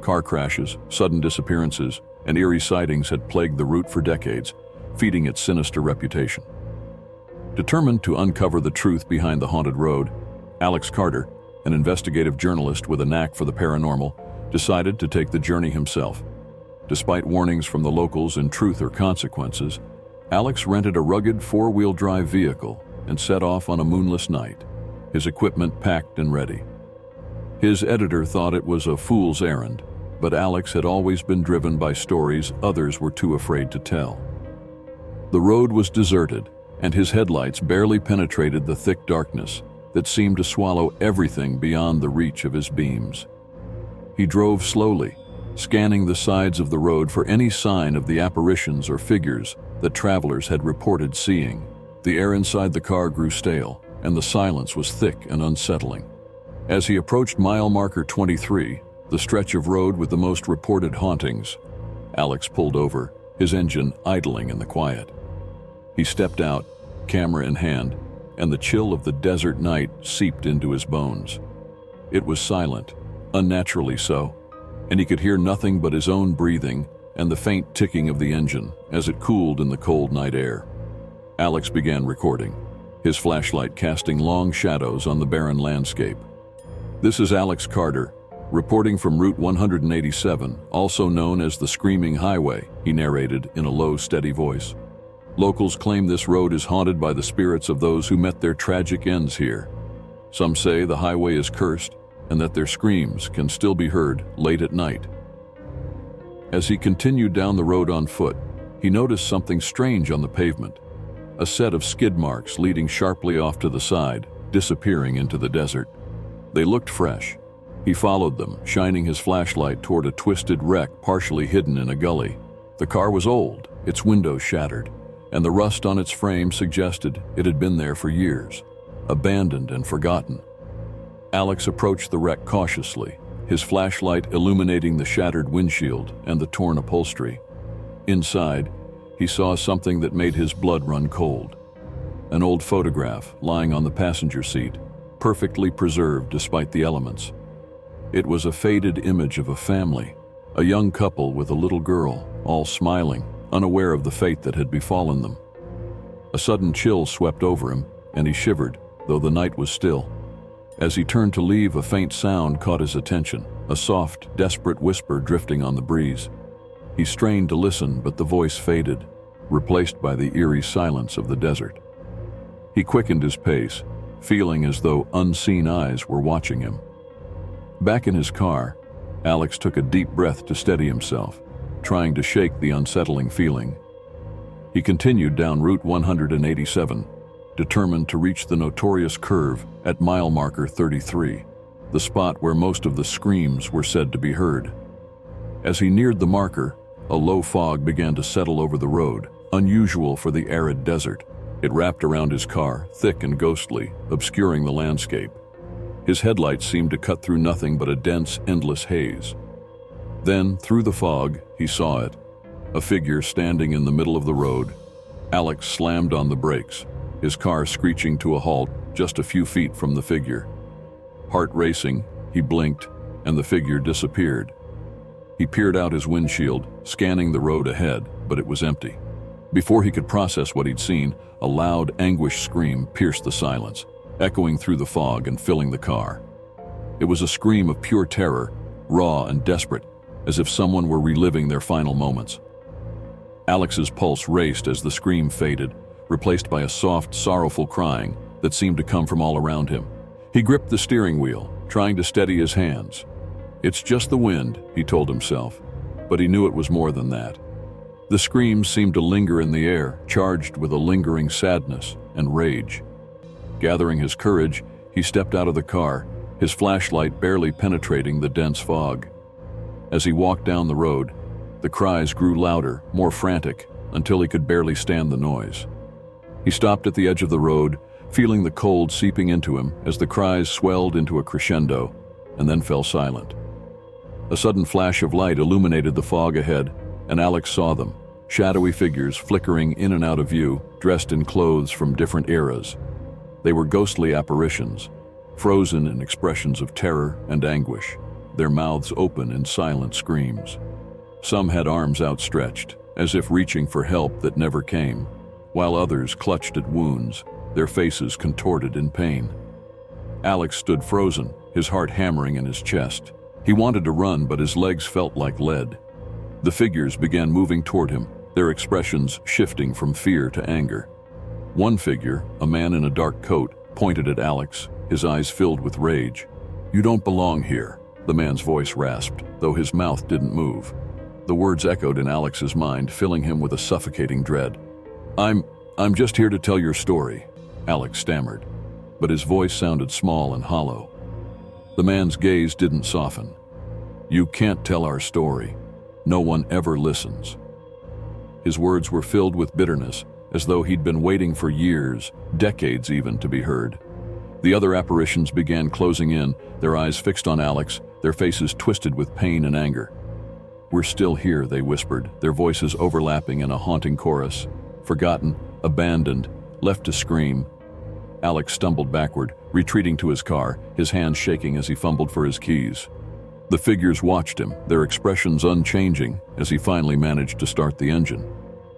Car crashes, sudden disappearances, and eerie sightings had plagued the route for decades, feeding its sinister reputation. Determined to uncover the truth behind the haunted road, Alex Carter, an investigative journalist with a knack for the paranormal, decided to take the journey himself. Despite warnings from the locals and truth or consequences, Alex rented a rugged four-wheel drive vehicle and set off on a moonless night, his equipment packed and ready. His editor thought it was a fool's errand, but Alex had always been driven by stories others were too afraid to tell. The road was deserted, and his headlights barely penetrated the thick darkness that seemed to swallow everything beyond the reach of his beams. He drove slowly, scanning the sides of the road for any sign of the apparitions or figures that travelers had reported seeing. The air inside the car grew stale, and the silence was thick and unsettling. As he approached mile marker 23, the stretch of road with the most reported hauntings, Alex pulled over, his engine idling in the quiet. He stepped out, camera in hand, and the chill of the desert night seeped into his bones. It was silent, unnaturally so, and he could hear nothing but his own breathing and the faint ticking of the engine as it cooled in the cold night air. Alex began recording, his flashlight casting long shadows on the barren landscape. "This is Alex Carter, reporting from Route 187, also known as the Screaming Highway," he narrated in a low, steady voice. "Locals claim this road is haunted by the spirits of those who met their tragic ends here. Some say the highway is cursed and that their screams can still be heard late at night." As he continued down the road on foot, he noticed something strange on the pavement, a set of skid marks leading sharply off to the side, disappearing into the desert. They looked fresh. He followed them, shining his flashlight toward a twisted wreck partially hidden in a gully. The car was old, its windows shattered, and the rust on its frame suggested it had been there for years, abandoned and forgotten. Alex approached the wreck cautiously, his flashlight illuminating the shattered windshield and the torn upholstery. Inside, he saw something that made his blood run cold. An old photograph lying on the passenger seat, perfectly preserved despite the elements. It was a faded image of a family, a young couple with a little girl, all smiling, unaware of the fate that had befallen them. A sudden chill swept over him, and he shivered, though the night was still. As he turned to leave, a faint sound caught his attention, a soft, desperate whisper drifting on the breeze. He strained to listen, but the voice faded, replaced by the eerie silence of the desert. He quickened his pace, feeling as though unseen eyes were watching him. Back in his car, Alex took a deep breath to steady himself, trying to shake the unsettling feeling. He continued down Route 187, determined to reach the notorious curve at mile marker 33, the spot where most of the screams were said to be heard. As he neared the marker, a low fog began to settle over the road, unusual for the arid desert. It wrapped around his car, thick and ghostly, obscuring the landscape. His headlights seemed to cut through nothing but a dense, endless haze. Then, through the fog, he saw it, a figure standing in the middle of the road. Alex slammed on the brakes, his car screeching to a halt just a few feet from the figure. Heart racing, he blinked, and the figure disappeared. He peered out his windshield, scanning the road ahead, but it was empty. Before he could process what he'd seen, a loud, anguished scream pierced the silence, echoing through the fog and filling the car. It was a scream of pure terror, raw and desperate, as if someone were reliving their final moments. Alex's pulse raced as the scream faded, replaced by a soft, sorrowful crying that seemed to come from all around him. He gripped the steering wheel, trying to steady his hands. "It's just the wind," he told himself, but he knew it was more than that. The screams seemed to linger in the air, charged with a lingering sadness and rage. Gathering his courage, he stepped out of the car, his flashlight barely penetrating the dense fog. As he walked down the road, the cries grew louder, more frantic, until he could barely stand the noise. He stopped at the edge of the road, feeling the cold seeping into him as the cries swelled into a crescendo and then fell silent. A sudden flash of light illuminated the fog ahead, and Alex saw them, shadowy figures flickering in and out of view, dressed in clothes from different eras. They were ghostly apparitions, frozen in expressions of terror and anguish, their mouths open in silent screams. Some had arms outstretched, as if reaching for help that never came, while others clutched at wounds, their faces contorted in pain. Alex stood frozen, his heart hammering in his chest. He wanted to run, but his legs felt like lead. The figures began moving toward him, their expressions shifting from fear to anger. One figure, a man in a dark coat, pointed at Alex, his eyes filled with rage. "You don't belong here," the man's voice rasped, though his mouth didn't move. The words echoed in Alex's mind, filling him with a suffocating dread. I'm just here to tell your story," Alex stammered, but his voice sounded small and hollow. The man's gaze didn't soften. "You can't tell our story. No one ever listens." His words were filled with bitterness, as though he'd been waiting for years, decades even, to be heard. The other apparitions began closing in, their eyes fixed on Alex, their faces twisted with pain and anger. "We're still here," they whispered, their voices overlapping in a haunting chorus. Forgotten, abandoned, left to scream. Alex stumbled backward, retreating to his car, his hands shaking as he fumbled for his keys. The figures watched him, their expressions unchanging, as he finally managed to start the engine.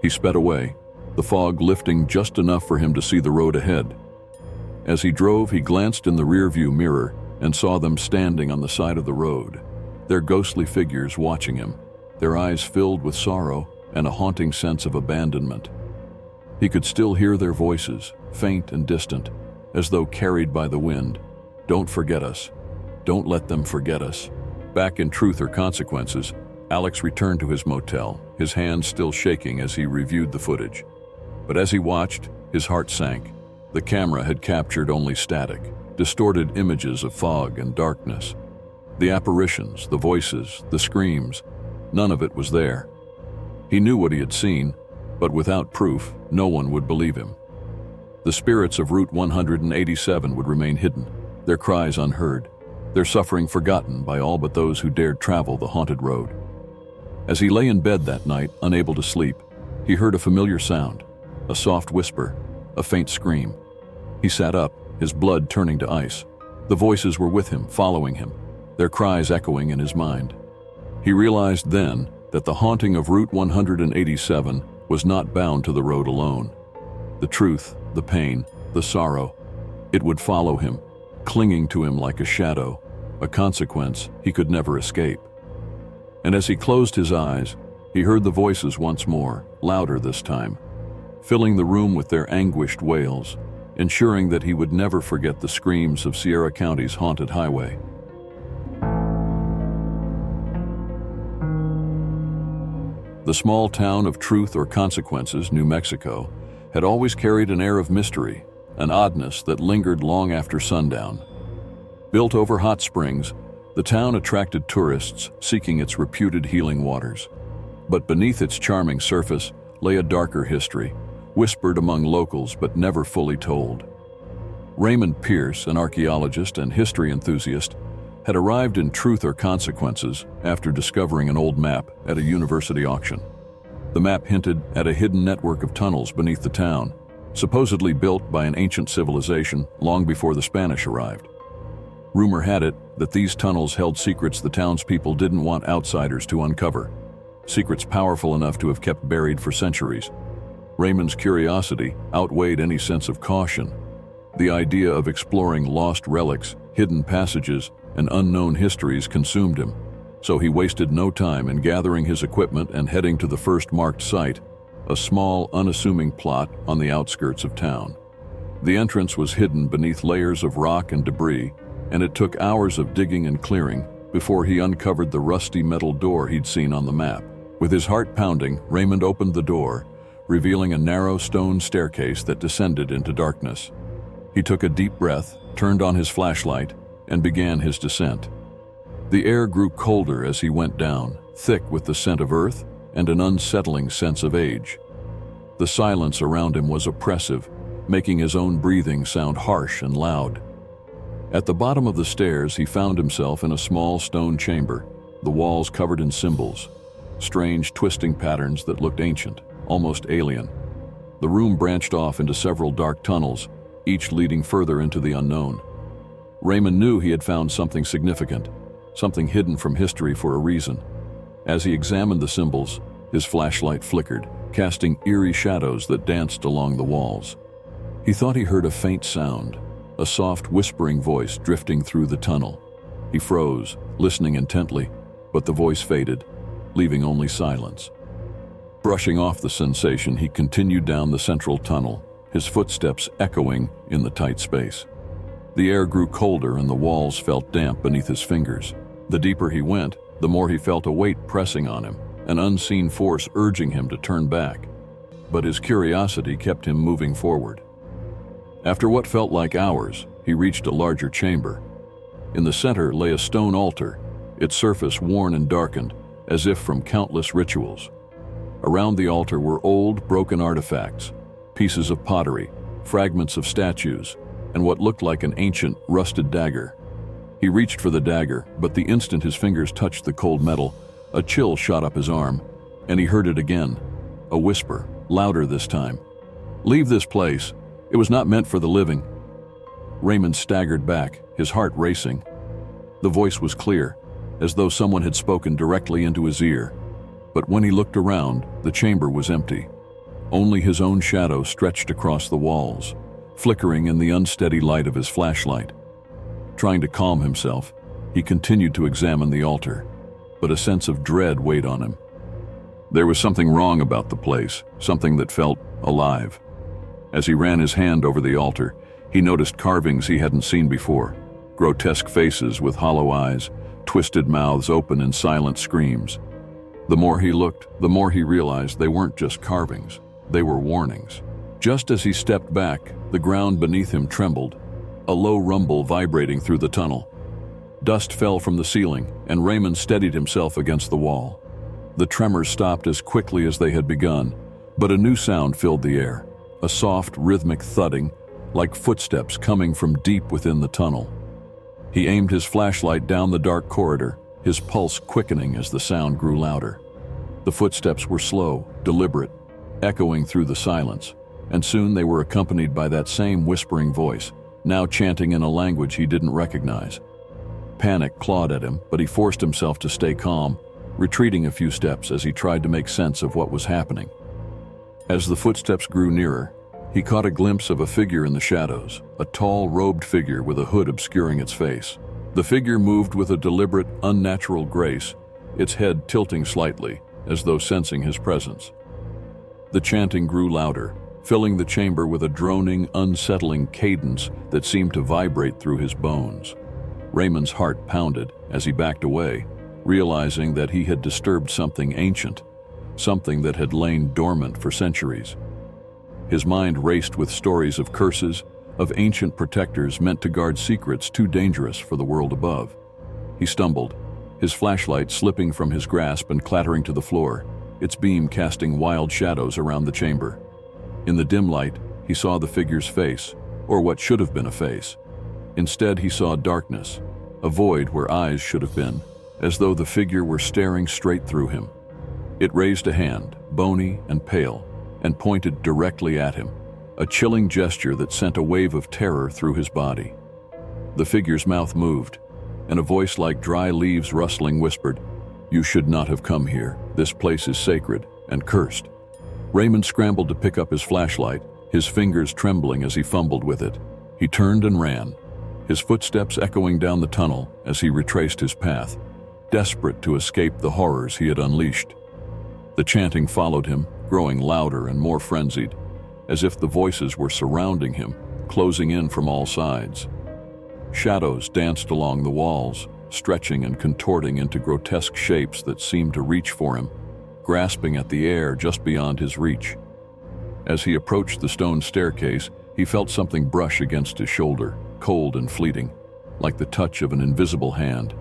He sped away, the fog lifting just enough for him to see the road ahead. As he drove, he glanced in the rearview mirror and saw them standing on the side of the road, their ghostly figures watching him, their eyes filled with sorrow and a haunting sense of abandonment. He could still hear their voices, faint and distant, as though carried by the wind. "Don't forget us. Don't let them forget us." Back in Truth or Consequences, Alex returned to his motel, his hands still shaking as he reviewed the footage. But as he watched, his heart sank. The camera had captured only static, distorted images of fog and darkness. The apparitions, the voices, the screams, none of it was there. He knew what he had seen, but without proof, no one would believe him. The spirits of Route 187 would remain hidden, their cries unheard, their suffering forgotten by all but those who dared travel the haunted road. As he lay in bed that night, unable to sleep, he heard a familiar sound, a soft whisper, a faint scream. He sat up, his blood turning to ice. The voices were with him, following him, their cries echoing in his mind. He realized then that the haunting of Route 187 was not bound to the road alone. The truth, the pain, the sorrow, it would follow him, clinging to him like a shadow, a consequence he could never escape. And as he closed his eyes, he heard the voices once more, louder this time, filling the room with their anguished wails, ensuring that he would never forget the screams of Sierra County's haunted highway. The small town of Truth or Consequences, New Mexico, had always carried an air of mystery, an oddness that lingered long after sundown. Built over hot springs, the town attracted tourists seeking its reputed healing waters. But beneath its charming surface lay a darker history, whispered among locals but never fully told. Raymond Pierce, an archaeologist and history enthusiast, had arrived in Truth or Consequences after discovering an old map at a university auction. The map hinted at a hidden network of tunnels beneath the town, supposedly built by an ancient civilization long before the Spanish arrived. Rumor had it that these tunnels held secrets the townspeople didn't want outsiders to uncover, secrets powerful enough to have kept buried for centuries. Raymond's curiosity outweighed any sense of caution. The idea of exploring lost relics, hidden passages, and unknown histories consumed him, so he wasted no time in gathering his equipment and heading to the first marked site, a small, unassuming plot on the outskirts of town. The entrance was hidden beneath layers of rock and debris, and it took hours of digging and clearing before he uncovered the rusty metal door he'd seen on the map. With his heart pounding, Raymond opened the door, revealing a narrow stone staircase that descended into darkness. He took a deep breath, turned on his flashlight, and began his descent. The air grew colder as he went down, thick with the scent of earth and an unsettling sense of age. The silence around him was oppressive, making his own breathing sound harsh and loud. At the bottom of the stairs, he found himself in a small stone chamber, the walls covered in symbols, strange twisting patterns that looked ancient, almost alien. The room branched off into several dark tunnels, each leading further into the unknown. Raymond knew he had found something significant, something hidden from history for a reason. As he examined the symbols, his flashlight flickered, casting eerie shadows that danced along the walls. He thought he heard a faint sound, a soft whispering voice drifting through the tunnel. He froze, listening intently, but the voice faded, leaving only silence. Brushing off the sensation, he continued down the central tunnel, his footsteps echoing in the tight space. The air grew colder and the walls felt damp beneath his fingers. The deeper he went, the more he felt a weight pressing on him, an unseen force urging him to turn back. But his curiosity kept him moving forward. After what felt like hours, he reached a larger chamber. In the center lay a stone altar, its surface worn and darkened, as if from countless rituals. Around the altar were old, broken artifacts, pieces of pottery, fragments of statues, and what looked like an ancient, rusted dagger. He reached for the dagger, but the instant his fingers touched the cold metal, a chill shot up his arm, and he heard it again, a whisper, louder this time. "Leave this place. It was not meant for the living." Raymond staggered back, his heart racing. The voice was clear, as though someone had spoken directly into his ear. But when he looked around, the chamber was empty. Only his own shadow stretched across the walls, flickering in the unsteady light of his flashlight. Trying to calm himself, he continued to examine the altar, but a sense of dread weighed on him. There was something wrong about the place, something that felt alive. As he ran his hand over the altar, he noticed carvings he hadn't seen before, grotesque faces with hollow eyes, twisted mouths open in silent screams. The more he looked, the more he realized they weren't just carvings, they were warnings. Just as he stepped back, the ground beneath him trembled, a low rumble vibrating through the tunnel. Dust fell from the ceiling, and Raymond steadied himself against the wall. The tremors stopped as quickly as they had begun, but a new sound filled the air, a soft, rhythmic thudding, like footsteps coming from deep within the tunnel. He aimed his flashlight down the dark corridor, his pulse quickening as the sound grew louder. The footsteps were slow, deliberate, echoing through the silence, and soon they were accompanied by that same whispering voice, now chanting in a language he didn't recognize. Panic clawed at him, but he forced himself to stay calm, retreating a few steps as he tried to make sense of what was happening. As the footsteps grew nearer, he caught a glimpse of a figure in the shadows, a tall, robed figure with a hood obscuring its face. The figure moved with a deliberate, unnatural grace, its head tilting slightly, as though sensing his presence. The chanting grew louder, filling the chamber with a droning, unsettling cadence that seemed to vibrate through his bones. Raymond's heart pounded as he backed away, realizing that he had disturbed something ancient, something that had lain dormant for centuries. His mind raced with stories of curses, of ancient protectors meant to guard secrets too dangerous for the world above. He stumbled, his flashlight slipping from his grasp and clattering to the floor, its beam casting wild shadows around the chamber. In the dim light, he saw the figure's face, or what should have been a face. Instead, he saw darkness, a void where eyes should have been, as though the figure were staring straight through him. It raised a hand, bony and pale, and pointed directly at him, a chilling gesture that sent a wave of terror through his body. The figure's mouth moved, and a voice like dry leaves rustling whispered, "You should not have come here. This place is sacred and cursed." Raymond scrambled to pick up his flashlight, his fingers trembling as he fumbled with it. He turned and ran, his footsteps echoing down the tunnel as he retraced his path, desperate to escape the horrors he had unleashed. The chanting followed him, growing louder and more frenzied, as if the voices were surrounding him, closing in from all sides. Shadows danced along the walls, stretching and contorting into grotesque shapes that seemed to reach for him, grasping at the air just beyond his reach. As he approached the stone staircase, he felt something brush against his shoulder, cold and fleeting, like the touch of an invisible hand.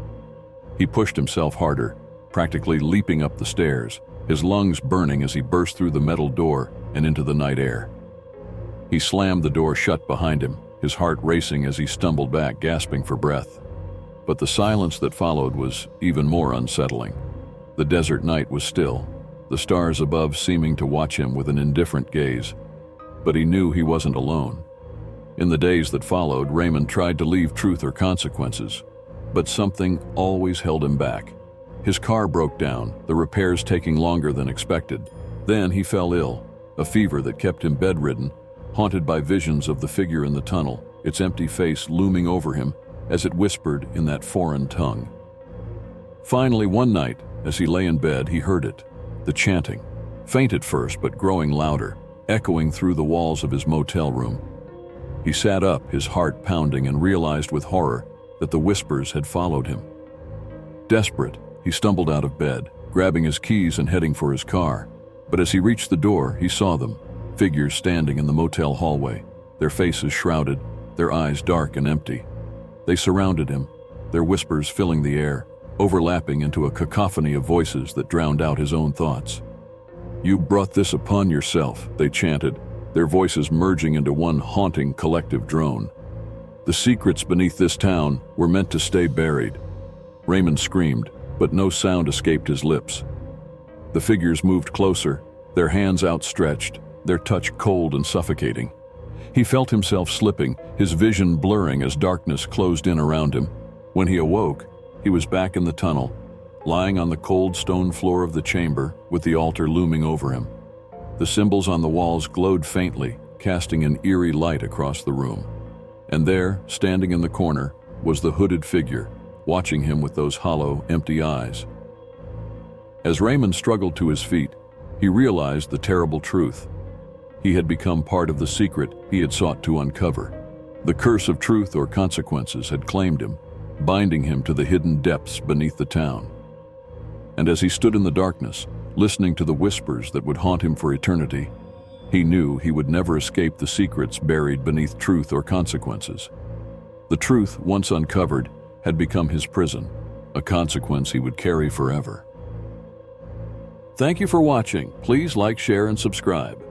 He pushed himself harder, practically leaping up the stairs, his lungs burning as he burst through the metal door and into the night air. He slammed the door shut behind him, his heart racing as he stumbled back, gasping for breath. But the silence that followed was even more unsettling. The desert night was still, the stars above seeming to watch him with an indifferent gaze. But he knew he wasn't alone. In the days that followed, Raymond tried to leave truth or consequences, but something always held him back. His car broke down, the repairs taking longer than expected. Then he fell ill, a fever that kept him bedridden, haunted by visions of the figure in the tunnel, its empty face looming over him as it whispered in that foreign tongue. Finally, one night, as he lay in bed, he heard it, the chanting, faint at first but growing louder, echoing through the walls of his motel room. He sat up, his heart pounding, and realized with horror that the whispers had followed him. Desperate, he stumbled out of bed, grabbing his keys and heading for his car. But as he reached the door, he saw them, figures standing in the motel hallway, their faces shrouded, their eyes dark and empty. They surrounded him, their whispers filling the air, overlapping into a cacophony of voices that drowned out his own thoughts. "You brought this upon yourself," they chanted, their voices merging into one haunting collective drone. "The secrets beneath this town were meant to stay buried." Raymond screamed, but no sound escaped his lips. The figures moved closer, their hands outstretched, their touch cold and suffocating. He felt himself slipping, his vision blurring as darkness closed in around him. When he awoke, he was back in the tunnel, lying on the cold stone floor of the chamber with the altar looming over him. The symbols on the walls glowed faintly, casting an eerie light across the room. And there, standing in the corner, was the hooded figure, watching him with those hollow, empty eyes. As Raymond struggled to his feet, he realized the terrible truth. He had become part of the secret he had sought to uncover. The curse of truth or consequences had claimed him, binding him to the hidden depths beneath the town. And as he stood in the darkness, listening to the whispers that would haunt him for eternity, he knew he would never escape the secrets buried beneath truth or consequences. The truth, once uncovered, had become his prison, a consequence he would carry forever. Thank you for watching. Please like, share, and subscribe.